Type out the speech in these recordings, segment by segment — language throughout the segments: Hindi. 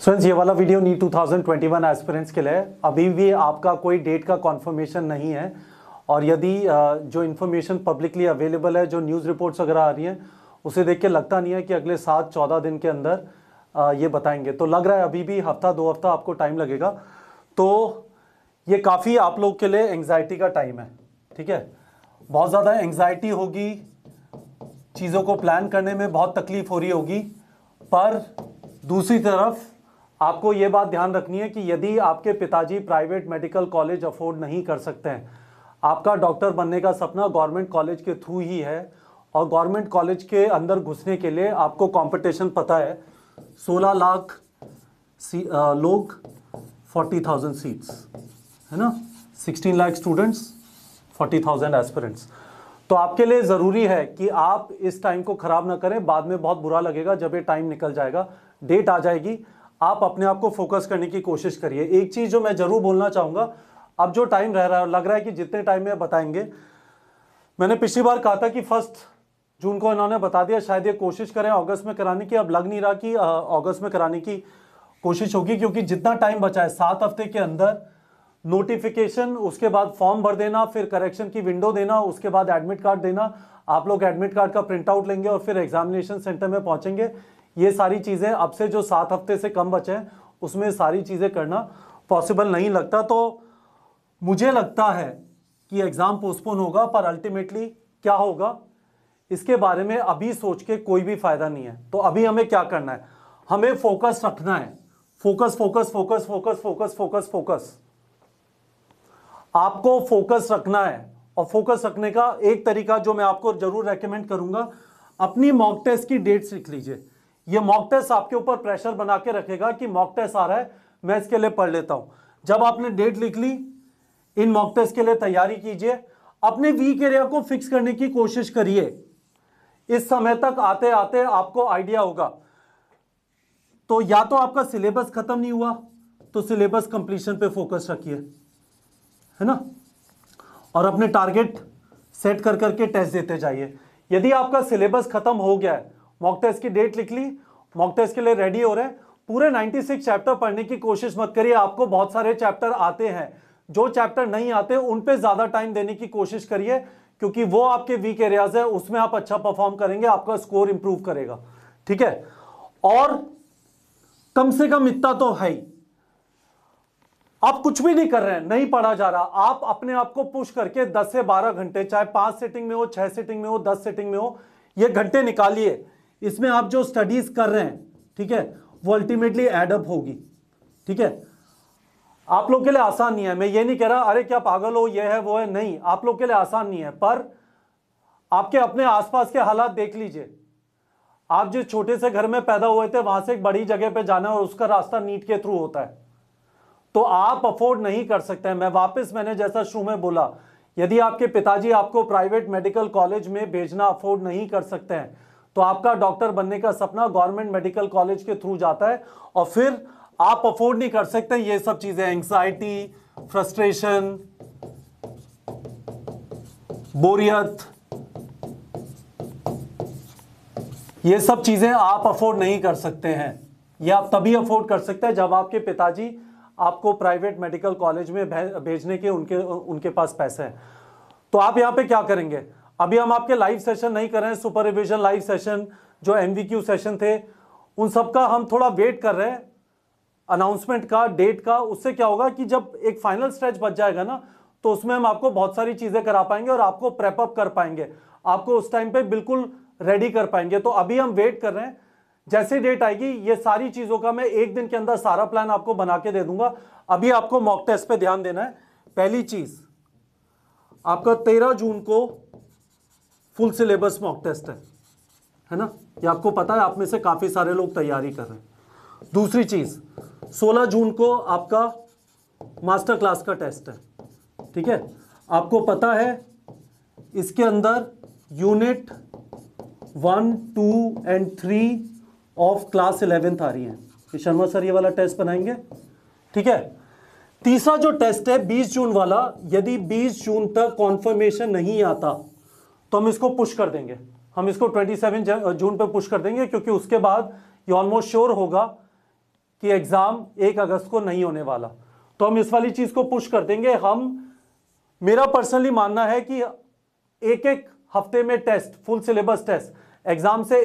फ्रेंड्स ये वाला वीडियो नीट 2021 एस्पिरेंट्स के लिए है। अभी भी आपका कोई डेट का कॉन्फर्मेशन नहीं है और यदि जो इन्फॉर्मेशन पब्लिकली अवेलेबल है, जो न्यूज़ रिपोर्ट्स वगैरह आ रही हैं, उसे देख के लगता नहीं है कि अगले 7-14 दिन के अंदर ये बताएंगे। तो लग रहा है अभी भी हफ्ता 2 हफ्ता आपको टाइम लगेगा। तो ये काफ़ी आप लोग के लिए एंग्जाइटी का टाइम है, ठीक है। बहुत ज़्यादा एंग्जाइटी होगी, चीज़ों को प्लान करने में बहुत तकलीफ हो रही होगी, पर दूसरी तरफ आपको ये बात ध्यान रखनी है कि यदि आपके पिताजी प्राइवेट मेडिकल कॉलेज अफोर्ड नहीं कर सकते हैं, आपका डॉक्टर बनने का सपना गवर्नमेंट कॉलेज के थ्रू ही है और गवर्नमेंट कॉलेज के अंदर घुसने के लिए आपको कंपटीशन पता है, 16 लाख लोग 40,000 सीट्स है ना, 16 लाख स्टूडेंट्स 40,000 एस्पिरेंट्स। तो आपके लिए ज़रूरी है कि आप इस टाइम को ख़राब ना करें, बाद में बहुत बुरा लगेगा जब ये टाइम निकल जाएगा, डेट आ जाएगी। आप अपने आप को फोकस करने की कोशिश करिए। एक चीज़ जो मैं ज़रूर बोलना चाहूँगा, अब जो टाइम रह रहा है, लग रहा है कि जितने टाइम में बताएंगे, मैंने पिछली बार कहा था कि 1 जून को इन्होंने बता दिया, शायद ये कोशिश करें अगस्त में कराने की। अब लग नहीं रहा कि अगस्त में कराने की कोशिश होगी, क्योंकि जितना टाइम बचा है 7 हफ्ते के अंदर नोटिफिकेशन, उसके बाद फॉर्म भर देना, फिर करेक्शन की विंडो देना, उसके बाद एडमिट कार्ड देना, आप लोग एडमिट कार्ड का प्रिंट आउट लेंगे और फिर एग्जामिनेशन सेंटर में पहुंचेंगे। ये सारी चीज़ें अब से जो 7 हफ्ते से कम बचे हैं उसमें सारी चीज़ें करना पॉसिबल नहीं लगता। तो मुझे लगता है कि एग्ज़ाम पोस्टपोन होगा, पर अल्टीमेटली क्या होगा इसके बारे में अभी सोच के कोई भी फायदा नहीं है। तो अभी हमें क्या करना है, हमें फोकस रखना है। Focus focus focus focus focus focus focus, आपको फोकस रखना है। और फोकस रखने का एक तरीका जो मैं आपको जरूर रेकमेंड करूंगा, अपनी मॉक टेस्ट की डेट्स लिख लीजिए। ये मॉक टेस्ट आपके ऊपर प्रेशर बना के रखेगा कि मॉक टेस्ट आ रहा है, मैं इसके लिए पढ़ लेता हूं। जब आपने डेट लिख ली, इन मॉक टेस्ट के लिए तैयारी कीजिए, अपने वीक एरिया को फिक्स करने की कोशिश करिए। इस समय तक आते आते आपको आइडिया होगा। तो या तो आपका सिलेबस खत्म नहीं हुआ, तो सिलेबस कंप्लीशन पे फोकस रखिए, है ना, और अपने टारगेट सेट कर करके टेस्ट देते जाइए। यदि आपका सिलेबस खत्म हो गया है, मॉक टेस्ट की डेट लिख ली, मॉक टेस्ट के लिए रेडी हो रहे हैं, पूरे 96 चैप्टर पढ़ने की कोशिश मत करिए। आपको बहुत सारे चैप्टर आते हैं, जो चैप्टर नहीं आते उन पे ज्यादा टाइम देने की कोशिश करिए, क्योंकि वो आपके वीक एरियाज है, उसमें आप अच्छा परफॉर्म करेंगे, आपका स्कोर इंप्रूव करेगा, ठीक है। और कम से कम इतना तो है ही, आप कुछ भी नहीं कर रहे हैं, नहीं पढ़ा जा रहा, आप अपने आप को पुश करके 10 से 12 घंटे, चाहे 5 सिटिंग में हो, 6 सिटिंग में हो, 10 सिटिंग में हो, ये घंटे निकालिए। इसमें आप जो स्टडीज कर रहे हैं, ठीक है, वो अल्टीमेटली एडअप होगी, ठीक है। आप लोग के लिए आसान नहीं है, मैं ये नहीं कह रहा अरे क्या पागल हो, ये है वो है, नहीं, आप लोग के लिए आसान नहीं है, पर आपके अपने आसपास के हालात देख लीजिए। आप जिस छोटे से घर में पैदा हुए थे, वहां से एक बड़ी जगह पे जाना है और उसका रास्ता नीट के थ्रू होता है, तो आप अफोर्ड नहीं कर सकते हैं। मैंने जैसा शुरू में बोला, यदि आपके पिताजी आपको प्राइवेट मेडिकल कॉलेज में भेजना अफोर्ड नहीं कर सकते हैं, तो आपका डॉक्टर बनने का सपना गवर्नमेंट मेडिकल कॉलेज के थ्रू जाता है, और फिर आप अफोर्ड नहीं कर सकते ये सब चीजें, एंग्जाइटी, फ्रस्ट्रेशन, बोरियत, ये सब चीजें आप अफोर्ड नहीं कर सकते हैं। ये आप तभी अफोर्ड कर सकते हैं जब आपके पिताजी आपको प्राइवेट मेडिकल कॉलेज में भेजने के उनके पास पैसे हैं। तो आप यहाँ पे क्या करेंगे, अभी हम आपके लाइव सेशन नहीं कर रहे हैं, सुपर रिविजन लाइव सेशन, जो एमवीक्यू सेशन थे, उन सब का हम थोड़ा वेट कर रहे हैं अनाउंसमेंट का, डेट का। उससे क्या होगा कि जब एक फाइनल स्ट्रेच बच जाएगा ना, तो उसमें हम आपको बहुत सारी चीजें करा पाएंगे और आपको प्रेप अप कर पाएंगे, आपको उस टाइम पे बिल्कुल रेडी कर पाएंगे। तो अभी हम वेट कर रहे हैं, जैसे डेट आएगी ये सारी चीजों का मैं एक दिन के अंदर सारा प्लान आपको बना के दे दूंगा। अभी आपको मॉक टेस्ट पे ध्यान देना है। पहली चीज, आपका 13 जून को फुल सिलेबस मॉक टेस्ट है ना, ये आपको पता है, आप में से काफी सारे लोग तैयारी कर रहे हैं। दूसरी चीज, 16 जून को आपका मास्टर क्लास का टेस्ट है, ठीक है। आपको पता है इसके अंदर unit 1, 2 and 3 of class 11th आ रही है। ये शर्मा सर ये वाला टेस्ट बनाएंगे, ठीक है। तीसरा जो टेस्ट है 20 जून वाला, यदि 20 जून तक कॉन्फर्मेशन नहीं आता तो हम इसको पुश कर देंगे, हम इसको 27 जून पे पुश कर देंगे, क्योंकि उसके बाद ये ऑलमोस्ट श्योर होगा कि एग्जाम 1 अगस्त को नहीं होने वाला, तो हम इस वाली चीज को पुश कर देंगे। मेरा पर्सनली मानना है कि एक एक हफ्ते में test, full syllabus test exam से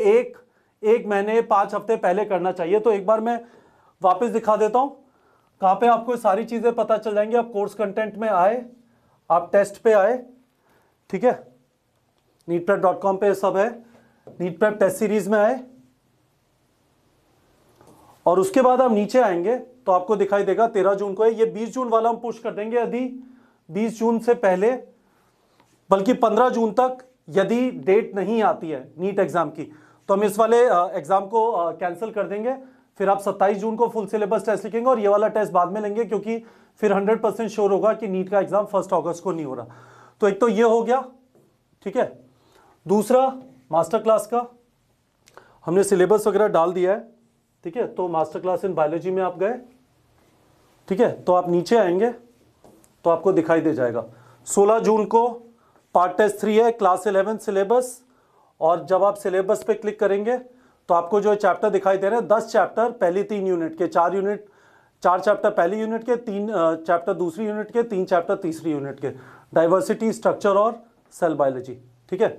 एक महीने 5 हफ्ते पहले करना चाहिए। तो एक बार मैं वापस दिखा देता हूं कहां पे आपको सारी चीजें पता चल जाएंगी। आप कोर्स कंटेंट में आए, आप टेस्ट पे आए, ठीक है, neetprep.com पे सब है, नीट प्रेप टेस्ट सीरीज में आए, और उसके बाद आप नीचे आएंगे तो आपको दिखाई देगा 13 जून को है। ये 20 जून वाला हम पुश कर देंगे यदि 20 जून से पहले, बल्कि 15 जून तक यदि डेट नहीं आती है नीट एग्जाम की, तो हम इस वाले एग्जाम को कैंसिल कर देंगे। फिर आप 27 जून को फुल सिलेबस टेस्ट लिखेंगे और ये वाला टेस्ट बाद में लेंगे, क्योंकि फिर 100% श्योर होगा कि नीट का एग्जाम 1 अगस्त को नहीं हो रहा। तो एक तो ये हो गया, ठीक है। दूसरा, मास्टर क्लास का हमने सिलेबस वगैरह डाल दिया है, ठीक है। तो मास्टर क्लास इन बायोलॉजी में आप गए, ठीक है, तो आप नीचे आएंगे तो आपको दिखाई दे जाएगा 16 जून को पार्ट टेस्ट 3 है, क्लास 11 सिलेबस। और जब आप सिलेबस पे क्लिक करेंगे तो आपको जो चैप्टर दिखाई दे रहे हैं 10 चैप्टर पहली 3 यूनिट के, 4 चैप्टर पहली यूनिट के, 3 चैप्टर दूसरी यूनिट के, 3 चैप्टर तीसरी यूनिट के, डाइवर्सिटी, स्ट्रक्चर और सेल बायोलॉजी, ठीक है।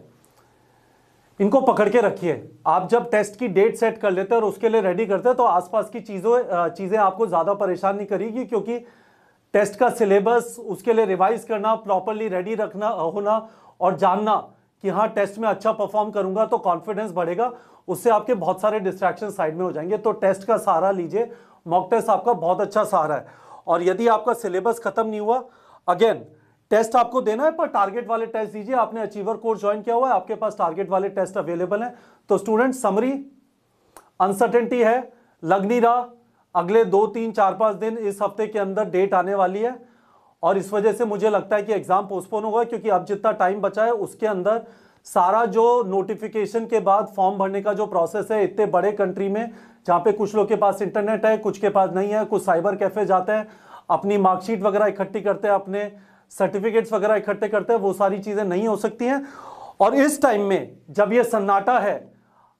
इनको पकड़ के रखिए। आप जब टेस्ट की डेट सेट कर लेते हैं और उसके लिए रेडी करते हैं तो आसपास की चीजें आपको ज्यादा परेशान नहीं करेगी, क्योंकि टेस्ट का सिलेबस, उसके लिए रिवाइज करना, प्रॉपरली रेडी रखना होना और जानना कि हाँ टेस्ट में अच्छा परफॉर्म करूंगा तो कॉन्फिडेंस बढ़ेगा, उससे आपके बहुत सारे डिस्ट्रैक्शन साइड में हो जाएंगे। तो टेस्ट का सहारा लीजिए, मॉक टेस्ट आपका बहुत अच्छा सहारा है। और यदि आपका सिलेबस खत्म नहीं हुआ, अगेन टेस्ट आपको देना है, पर टारगेट वाले टेस्ट दीजिए। आपने अचीवर कोर्स ज्वाइन किया हुआ है, आपके पास टारगेट वाले टेस्ट अवेलेबल हैं। तो स्टूडेंट, समरी, अनसर्टेनिटी है, लग नहीं रहा अगले 2, 3, 4, 5 दिन, इस हफ्ते के अंदर डेट आने वाली है, और इस वजह से मुझे लगता है कि एग्जाम पोस्टपोन होगा, क्योंकि अब जितना टाइम बचा है उसके अंदर सारा जो नोटिफिकेशन के बाद फॉर्म भरने का जो प्रोसेस है, इतने बड़े कंट्री में जहां पे कुछ लोग के पास इंटरनेट है, कुछ के पास नहीं है, कुछ साइबर कैफे जाते हैं, अपनी मार्कशीट वगैरह इकट्ठी करते हैं, अपने सर्टिफिकेट्स वगैरह इकट्ठे करते हैं, वो सारी चीजें नहीं हो सकती हैं। और इस टाइम में जब ये सन्नाटा है,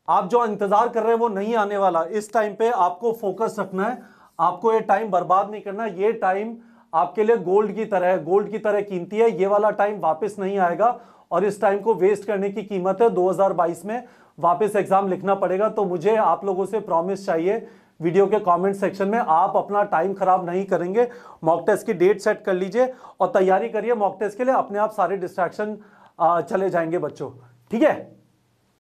आप जो इंतजार कर रहे हैं वो नहीं आने वाला, इस टाइम पे आपको फोकस रखना है, आपको ये टाइम बर्बाद नहीं करना। ये टाइम आपके लिए गोल्ड की तरह है, गोल्ड की तरह कीमती है। ये वाला टाइम वापस नहीं आएगा और इस टाइम को वेस्ट करने की कीमत है 2022 में वापस एग्जाम लिखना पड़ेगा। तो मुझे आप लोगों से प्रॉमिस चाहिए, वीडियो के कमेंट सेक्शन में, आप अपना टाइम खराब नहीं करेंगे, मॉक टेस्ट की डेट सेट कर लीजिए और तैयारी करिए मॉक टेस्ट के लिए, अपने आप सारे डिस्ट्रैक्शन चले जाएंगे बच्चों, ठीक है।